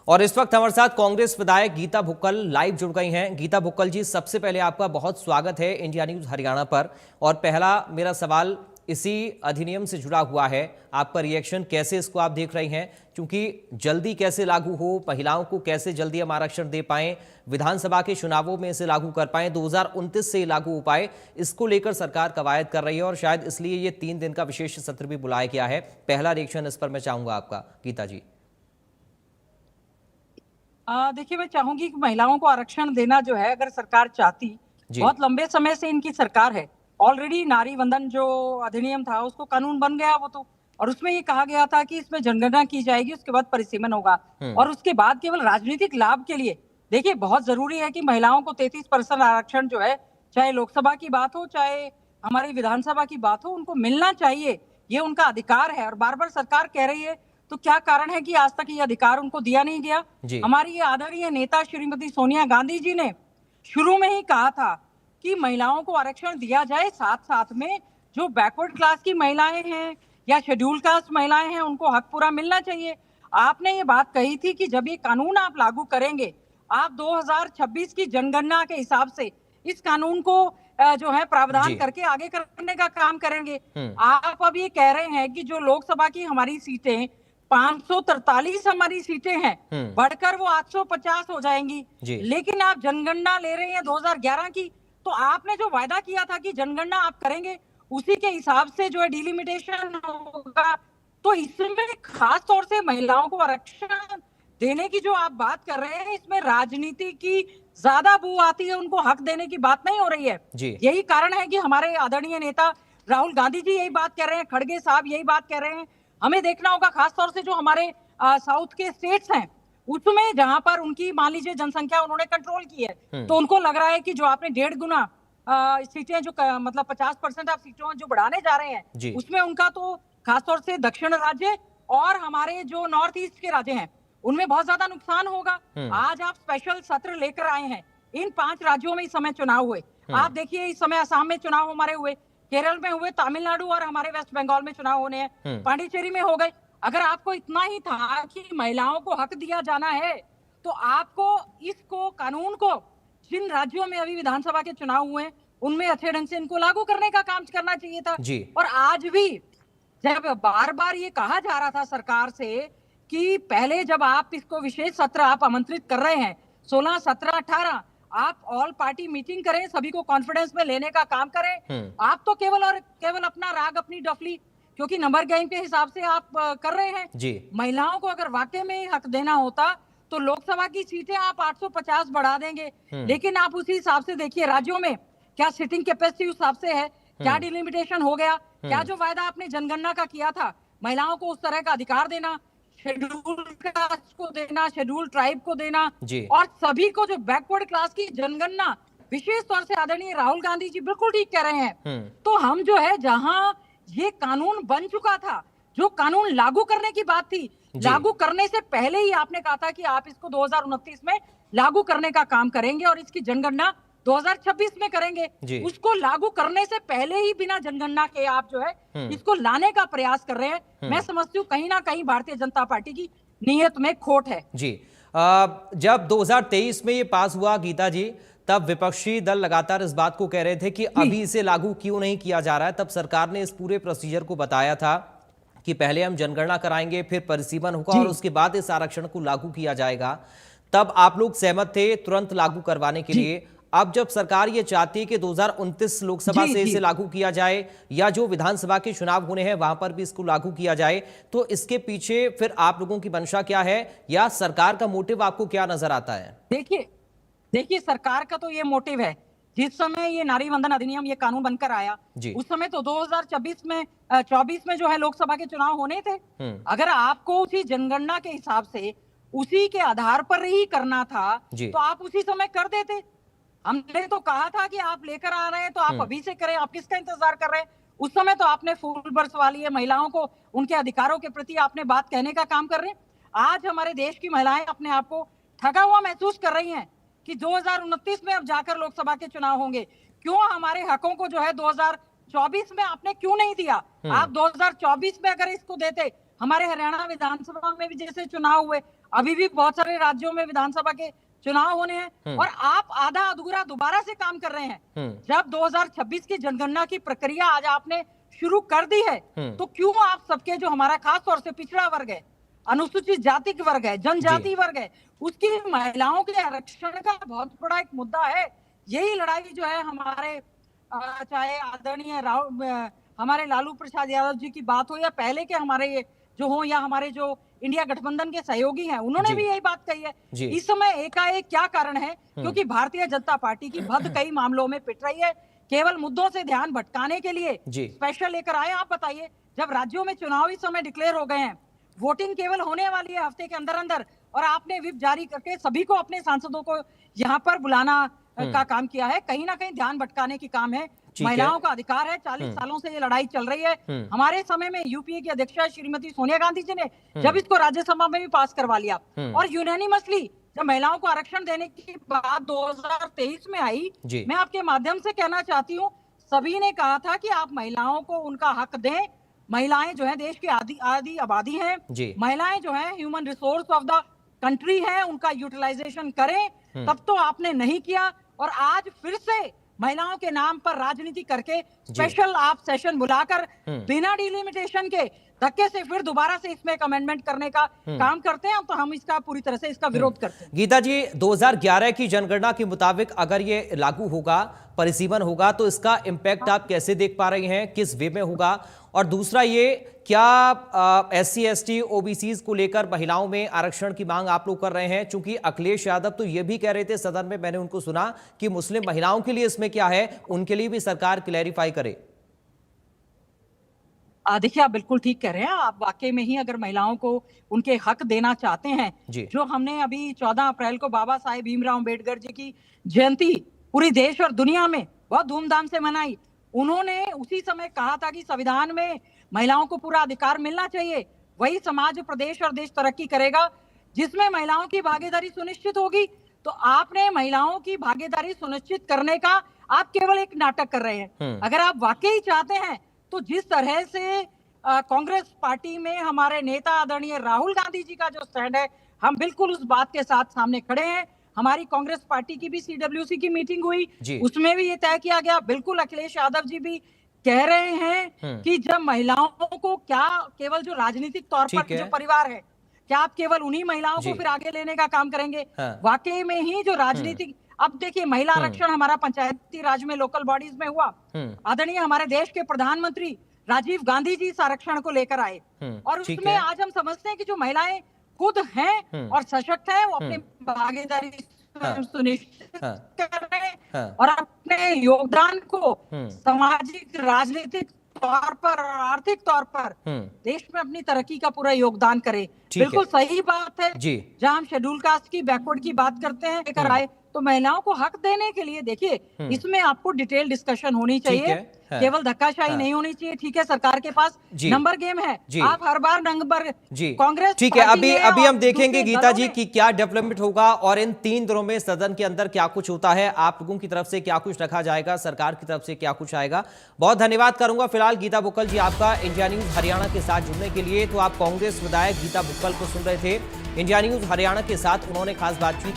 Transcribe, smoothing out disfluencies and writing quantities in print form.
और इस वक्त हमारे साथ कांग्रेस विधायक गीता भुक्कल लाइव जुड़ गई हैं। गीता भुक्कल जी, सबसे पहले आपका बहुत स्वागत है इंडिया न्यूज हरियाणा पर। और पहला मेरा सवाल इसी अधिनियम से जुड़ा हुआ है, आपका रिएक्शन कैसे इसको आप देख रही हैं, क्योंकि जल्दी कैसे लागू हो, महिलाओं को कैसे जल्दी हम आरक्षण दे पाएं, विधानसभा के चुनावों में इसे लागू कर पाएं, 2029 से लागू हो पाए, इसको लेकर सरकार कवायद कर रही है और शायद इसलिए ये 3 दिन का विशेष सत्र भी बुलाया गया है। पहला रिएक्शन इस पर मैं चाहूंगा आपका, गीता जी। देखिए, मैं चाहूंगी कि महिलाओं को आरक्षण देना जो है, अगर सरकार चाहती, बहुत लंबे समय से इनकी सरकार है, ऑलरेडी नारी वंदन जो अधिनियम था उसको कानून बन गया वो तो, और उसमें ये कहा गया था कि इसमें जनगणना की जाएगी, उसके बाद परिसीमन होगा और उसके बाद केवल राजनीतिक लाभ के लिए। देखिए, बहुत जरूरी है कि महिलाओं को 33% आरक्षण जो है, चाहे लोकसभा की बात हो चाहे हमारी विधानसभा की बात हो, उनको मिलना चाहिए, ये उनका अधिकार है। और बार बार सरकार कह रही है, तो क्या कारण है कि आज तक ये अधिकार उनको दिया नहीं गया? हमारी ये आदरणीय नेता श्रीमती सोनिया गांधी जी ने शुरू में ही कहा था कि महिलाओं को आरक्षण दिया जाए, साथ साथ में जो बैकवर्ड क्लास की महिलाएं हैं या शेड्यूल कास्ट महिलाएं हैं, उनको हक पूरा मिलना चाहिए। आपने ये बात कही थी कि जब ये कानून आप लागू करेंगे, आप 2026 की जनगणना के हिसाब से इस कानून को जो है प्रावधान करके आगे करने का काम करेंगे। आप अब ये कह रहे हैं कि जो लोकसभा की हमारी सीटें 543 हमारी सीटें हैं, बढ़कर वो 850 हो जाएंगी, लेकिन आप जनगणना ले रहे हैं 2011 की। तो आपने जो वायदा किया था कि जनगणना आप करेंगे, उसी के हिसाब से जो है डिलिमिटेशन होगा। तो इसमें खास तौर से महिलाओं को आरक्षण देने की जो आप बात कर रहे हैं, इसमें राजनीति की ज्यादा बू आती है, उनको हक देने की बात नहीं हो रही है। यही कारण है कि हमारे आदरणीय नेता राहुल गांधी जी यही बात कह रहे हैं, खड़गे साहब यही बात कह रहे हैं। हमें देखना होगा खासतौर से जो हमारे साउथ के स्टेट्स हैं, उसमें जहां पर उनकी मान लीजिए जनसंख्या उन्होंने कंट्रोल की है, तो उनको लग रहा है कि जो आपने 1.5 गुना सीटें जो मतलब 50% आप सीटों जो बढ़ाने जा रहे हैं, उसमें उनका तो खासतौर से दक्षिण राज्य और हमारे जो नॉर्थ ईस्ट के राज्य हैं, उनमें बहुत ज्यादा नुकसान होगा। आज आप स्पेशल सत्र लेकर आए हैं, इन 5 राज्यों में इस समय चुनाव हुए। आप देखिए, इस समय असम में चुनाव हमारे हुए, केरल में हुए, तमिलनाडु और हमारे वेस्ट बंगाल में चुनाव होने हैं, पांडिचेरी में हो गए। अगर आपको इतना ही था कि महिलाओं को हक दिया जाना है, तो आपको इसको कानून को जिन राज्यों में अभी विधानसभा के चुनाव हुए उनमें अच्छे ढंग से इनको लागू करने का काम करना चाहिए था। और आज भी जब बार बार ये कहा जा रहा था सरकार से कि पहले जब आप इसको विशेष सत्र आप आमंत्रित कर रहे हैं, 16, 17, 18 आप ऑल पार्टी मीटिंग करें, सभी को कॉन्फिडेंस में लेने का काम करें। आप तो केवल और केवल अपना राग, अपनी डफली, क्योंकि नंबर गेम के हिसाब से आप कर रहे हैं। महिलाओं को अगर वाकई में हक देना होता तो लोकसभा की सीटें आप 850 बढ़ा देंगे, लेकिन आप उसी हिसाब से देखिए राज्यों में क्या सिटिंग कैपेसिटी उस हिसाब से है, क्या डिलिमिटेशन हो गया, क्या जो वायदा आपने जनगणना का किया था, महिलाओं को उस तरह का अधिकार देना, शेड्यूल कास्ट को देना, शेड्यूल ट्राइब को देना, और सभी को जो बैकवर्ड क्लास की जनगणना, विशेष तौर से आदरणीय राहुल गांधी जी बिल्कुल ठीक कह रहे हैं। तो हम जो है, जहां ये कानून बन चुका था, जो कानून लागू करने की बात थी, लागू करने से पहले ही आपने कहा था कि आप इसको 2029 में लागू करने का काम करेंगे और इसकी जनगणना 2026 में करेंगे। उसको लागू करने से पहले ही बिना जनगणना के आप जो है इसको लाने का प्रयास कर रहे हैं। मैं समझती हूँ कहीं ना कहीं भारतीय जनता पार्टी की नीयत में खोट है। जब 2023 में ये पास हुआ गीता जी, तब विपक्षी दल लगातार इस बात को कह रहे थे कि अभी इसे लागू क्यों नहीं किया जा रहा है। तब सरकार ने इस पूरे प्रोसीजर को बताया था कि पहले हम जनगणना कराएंगे, फिर परिसीमन होगा और उसके बाद इस आरक्षण को लागू किया जाएगा। तब आप लोग सहमत थे तुरंत लागू करवाने के लिए। अब जब सरकार ये चाहती है कि 2029 लोकसभा से इसे लागू किया जाए, या जो विधानसभा के चुनाव होने हैं वहां पर भी इसको लागू किया जाए, तो इसके पीछे फिर आप लोगों की मंशा क्या है, या सरकार का मोटिव आपको क्या नजर आता है? देखिए, सरकार का तो ये मोटिव है, जिस समय ये नारी वंदन अधिनियम, ये कानून बनकर आया, उस समय तो 2024 में जो है लोकसभा के चुनाव होने थे। अगर आपको उसी जनगणना के हिसाब से उसी के आधार पर ही करना था, तो आप उसी समय कर देते। हमने तो कहा था कि आप लेकर आ रहे हैं तो आप अभी से करें, आप किसका इंतजार कर रहे हैं? उस समय तो आपने फूल बरसवा लिए, महिलाओं को उनके अधिकारों के प्रति आपने बात कहने का काम कर रहे हैं। आज हमारे देश की महिलाएं अपने आप को थका हुआ महसूस कर रही हैं कि 2029 में अब जाकर लोकसभा के चुनाव होंगे, क्यों हमारे हकों को जो है 2024 में आपने क्यों नहीं दिया? आप 2024 में अगर इसको देते, हमारे हरियाणा विधानसभा में भी जैसे चुनाव हुए, अभी भी बहुत सारे राज्यों में विधानसभा के चुनाव होने हैं, और आप आधा अधूरा दोबारा से काम कर रहे हैं। जब 2026 की जनगणना की प्रक्रिया आज आपने शुरू कर दी है, तो क्यों आप सबके जो हमारा खास तौर से पिछड़ा वर्ग है, अनुसूचित जाति वर्ग है, जनजाति वर्ग है, उसकी महिलाओं के आरक्षण का बहुत बड़ा एक मुद्दा है। यही लड़ाई जो है हमारे चाहे आदरणीय हमारे लालू प्रसाद यादव जी की बात हो, या पहले के हमारे ये जो हो, या हमारे जो इंडिया गठबंधन के सहयोगी हैं, उन्होंने भी यही बात कही है। इस समय एकाएक क्या कारण है? क्योंकि भारतीय जनता पार्टी की भद्द कई मामलों में पिट रही है, केवल मुद्दों से ध्यान भटकाने के लिए स्पेशल लेकर आए। आप बताइए, जब राज्यों में चुनावी समय डिक्लेयर हो गए हैं, वोटिंग केवल होने वाली है हफ्ते के अंदर अंदर, और आपने व्हिप जारी करके सभी को, अपने सांसदों को यहाँ पर बुलाना का काम किया है। कहीं ना कहीं ध्यान भटकाने की काम है। महिलाओं का अधिकार है, 40 सालों से ये लड़ाई चल रही है। हमारे समय में यूपीए की अध्यक्षा श्रीमती सोनिया गांधी जी ने जब इसको राज्यसभा में भी पास करवा लिया, और यूनानिमसली जब महिलाओं को आरक्षण देने की बात 2023 में आई, मैं आपके माध्यम से कहना चाहती हूँ, सभी ने कहा था कि आप महिलाओं को उनका हक दें। महिलाएं जो है देश की आधी आबादी हैं, महिलाएं जो है human resource of the country है, उनका यूटिलाइजेशन करें। तब तो आपने नहीं किया, और आज फिर से महिलाओं के नाम पर राजनीति करके स्पेशल आप सेशन बुलाकर बिना डिलिमिटेशन के धक्के से फिर दोबारा से इसमें एक अमेंडमेंट करने का काम करते हैं। तो हम इसका पूरी तरह से इसका विरोध करते हैं। गीता जी, 2011 की जनगणना के मुताबिक अगर ये लागू होगा, परिसीमन होगा, तो इसका इम्पैक्ट आप कैसे देख पा रही हैं, किस वे में होगा? और दूसरा ये, क्या SC ST OBCs को लेकर महिलाओं में आरक्षण की मांग आप लोग कर रहे हैं? चूंकि अखिलेश यादव तो ये भी कह रहे थे सदन में, मैंने उनको सुना, कि मुस्लिम महिलाओं के लिए इसमें क्या है, उनके लिए भी सरकार क्लैरिफाई करे। देखिए, आप बिल्कुल ठीक कह रहे हैं। आप वाकई में ही अगर महिलाओं को उनके हक देना चाहते हैं, जो हमने अभी 14 अप्रैल को बाबा साहेब भीमराव अम्बेडकर जी की जयंती पूरी देश और दुनिया में बहुत धूमधाम से मनाई, उन्होंने उसी समय कहा था कि संविधान में महिलाओं को पूरा अधिकार मिलना चाहिए। वही समाज, प्रदेश और देश तरक्की करेगा जिसमें महिलाओं की भागीदारी सुनिश्चित होगी। तो आपने महिलाओं की भागीदारी सुनिश्चित करने का आप केवल एक नाटक कर रहे हैं। अगर आप वाकई चाहते हैं, तो जिस तरह से कांग्रेस पार्टी में हमारे नेता आदरणीय राहुल गांधी जी का जो स्टैंड है, हम बिल्कुल उस बात के साथ सामने खड़े हैं। हमारी कांग्रेस पार्टी की भी CWC की मीटिंग हुई, उसमें भी ये तय किया गया। बिल्कुल अखिलेश यादव जी भी कह रहे हैं कि जब महिलाओं को, क्या केवल जो राजनीतिक तौर पर जो परिवार है, क्या आप केवल उन्हीं महिलाओं को फिर आगे लेने का काम करेंगे? वाकई में ही जो राजनीतिक, अब देखिए, महिला आरक्षण हमारा पंचायती राज में, लोकल बॉडीज में हुआ। आदरणीय हमारे देश के प्रधानमंत्री राजीव गांधी जी इस आरक्षण को लेकर आए, और उसमें आज हम समझते हैं कि जो महिलाएं खुद हैं और सशक्त हैं, वो अपनी भागीदारी सुनिश्चित कर रहे हैं, और अपने योगदान को सामाजिक, राजनीतिक तौर पर और आर्थिक तौर पर देश में अपनी तरक्की का पूरा योगदान करे। बिल्कुल सही बात है। जहां हम शेड्यूल कास्ट की, बैकवर्ड की बात करते हैं, लेकर आए, तो महिलाओं को हक देने के लिए देखिए, इसमें आपको डिटेल डिस्कशन होनी चाहिए, केवल धक्काशाही नहीं होनी चाहिए। ठीक है, सरकार के पास नंबर गेम है, आप हर बार नंबर कांग्रेस, ठीक है। अभी हम देखेंगे गीता जी कि क्या डेवलपमेंट होगा, और इन 3 दिनों में सदन के अंदर क्या कुछ होता है, आप लोगों की तरफ से क्या कुछ रखा जाएगा, सरकार की तरफ से क्या कुछ आएगा। बहुत धन्यवाद करूंगा फिलहाल गीता बुक्कल जी आपका इंडिया न्यूज हरियाणा के साथ जुड़ने के लिए। तो आप कांग्रेस विधायक गीता बुक्कल को सुन रहे थे इंडिया न्यूज हरियाणा के साथ, उन्होंने खास बातचीत